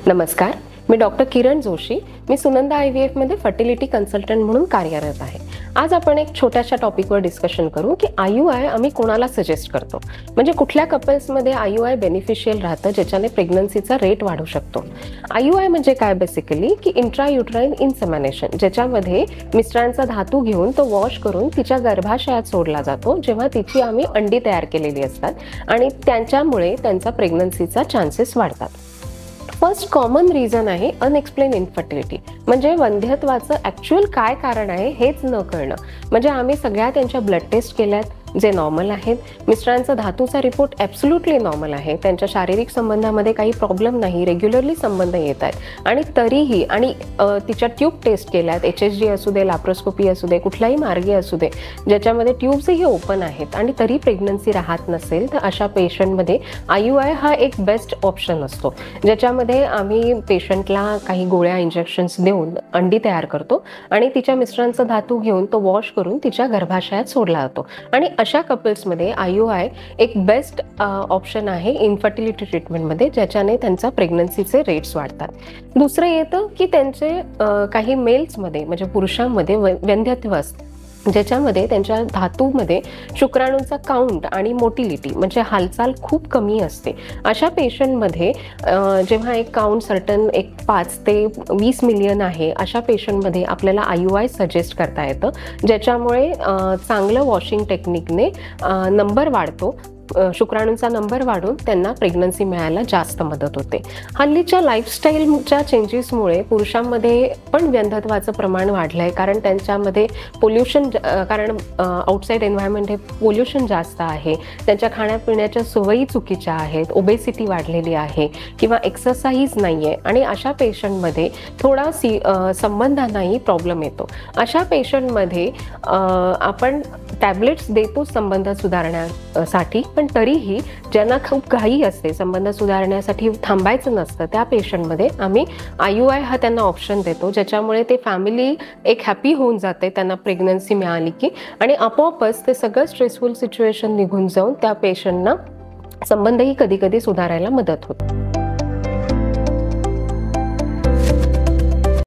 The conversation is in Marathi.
नमस्कार, मी डॉक्टर किरण जोशी. मी सुनंदा IVF मध्ये फर्टिलिटी कन्सल्टंट म्हणून कार्यरत आहे. आज आपण एक छोट्याशा टॉपिकवर डिस्कशन करू की IUI आम्ही कोणाला सजेस्ट करतो, म्हणजे कुठल्या कपल्समध्ये IUI बेनिफिशियल राहतं ज्याच्याने प्रेग्नन्सीचा रेट वाढू शकतो. IUI म्हणजे काय बेसिकली की इंट्रायुट्राइन इन्सेमिनेशन, ज्याच्यामध्ये मिस्टरांचा धातू घेऊन तो वॉश करून तिच्या गर्भाशयात सोडला जातो जेव्हा तिची आम्ही अंडी तयार केलेली असतात आणि त्यांच्यामुळे त्यांचा प्रेग्नन्सीचा चान्सेस वाढतात. फर्स्ट कॉमन रिझन आहे अनएक्सप्लेन इन्फर्टिलिटी, म्हणजे वंध्यत्वाचं ॲक्च्युअल काय कारण आहे हेच न कळणं. म्हणजे आम्ही सगळ्या त्यांच्या ब्लड टेस्ट केल्यात जे नॉर्मल आहेत, मिस्टरांचा धातूचा रिपोर्ट ॲब्सोल्युटली नॉर्मल आहे, त्यांच्या शारीरिक संबंधामध्ये काही प्रॉब्लेम नाही, रेग्युलरली संबंध येत आहेत आणि तरीही आणि तिच्या ट्यूब टेस्ट केल्यात, HSG असू दे, लॅप्रोस्कोपी असू दे, कुठलाही मार्गी असू दे ज्याच्यामध्ये ट्यूब्सही ओपन आहेत आणि तरी प्रेग्नन्सी राहत नसेल तर अशा पेशंटमध्ये IUI हा एक बेस्ट ऑप्शन असतो, ज्याच्यामध्ये आम्ही पेशंटला काही गोळ्या इंजेक्शन्स देऊन अंडी तयार करतो आणि तिच्या मिस्टरांचा धातू घेऊन तो वॉश करून तिच्या गर्भाशयात सोडला जातो. आणि अशा कपल्समध्ये IUI एक बेस्ट ऑप्शन आहे इन्फर्टिलिटी ट्रीटमेंटमध्ये, ज्याच्याने त्यांचा प्रेग्नन्सीचे रेट्स वाढतात. दुसरं येतं की त्यांचे काही मेल्समध्ये म्हणजे पुरुषांमध्ये वंध्यत्व असतं ज्याच्यामध्ये त्यांच्या धातूमध्ये शुक्राणूंचा काउंट आणि मोटिलिटी म्हणजे हालचाल खूप कमी असते. अशा पेशंटमध्ये जेव्हा एक काउंट सर्टन 5 ते 20 मिलियन आहे, अशा पेशंटमध्ये आपल्याला IUI सजेस्ट करता येतं, ज्याच्यामुळे चांगलं वॉशिंग टेक्निकने नंबर वाढतो, शुक्राणूंचा नंबर वाढून त्यांना प्रेग्नन्सी मिळायला जास्त मदत होते. हल्लीच्या लाईफस्टाईलच्या चेंजेसमुळे पुरुषांमध्ये पण वंध्यत्वाचं प्रमाण वाढलं आहे, कारण त्यांच्यामध्ये पोल्युशन, कारण आउटसाईड एन्व्हायरमेंट हे पोल्युशन जास्त आहे, त्यांच्या खाण्यापिण्याच्या सवयी चुकीच्या आहेत, ओबेसिटी वाढलेली आहे किंवा एक्सरसाइज नाही आहे आणि अशा पेशंटमध्ये थोडा संबंधांनाही प्रॉब्लेम येतो. अशा पेशंटमध्ये आपण टॅबलेट्स देतो संबंध सुधारण्यासाठी, पण तरीही ज्यांना खूप घाई असते, संबंध सुधारण्यासाठी थांबायचं नसतं, त्या पेशंटमध्ये आम्ही IUI हा त्यांना ऑप्शन देतो, ज्याच्यामुळे ते फॅमिली एक हॅपी होऊन जाते त्यांना प्रेग्नन्सी मिळाली की, आणि आपोआपच ते सगळं स्ट्रेसफुल सिच्युएशन निघून जाऊन त्या पेशंटना संबंधही कधी कधी सुधारायला मदत होते.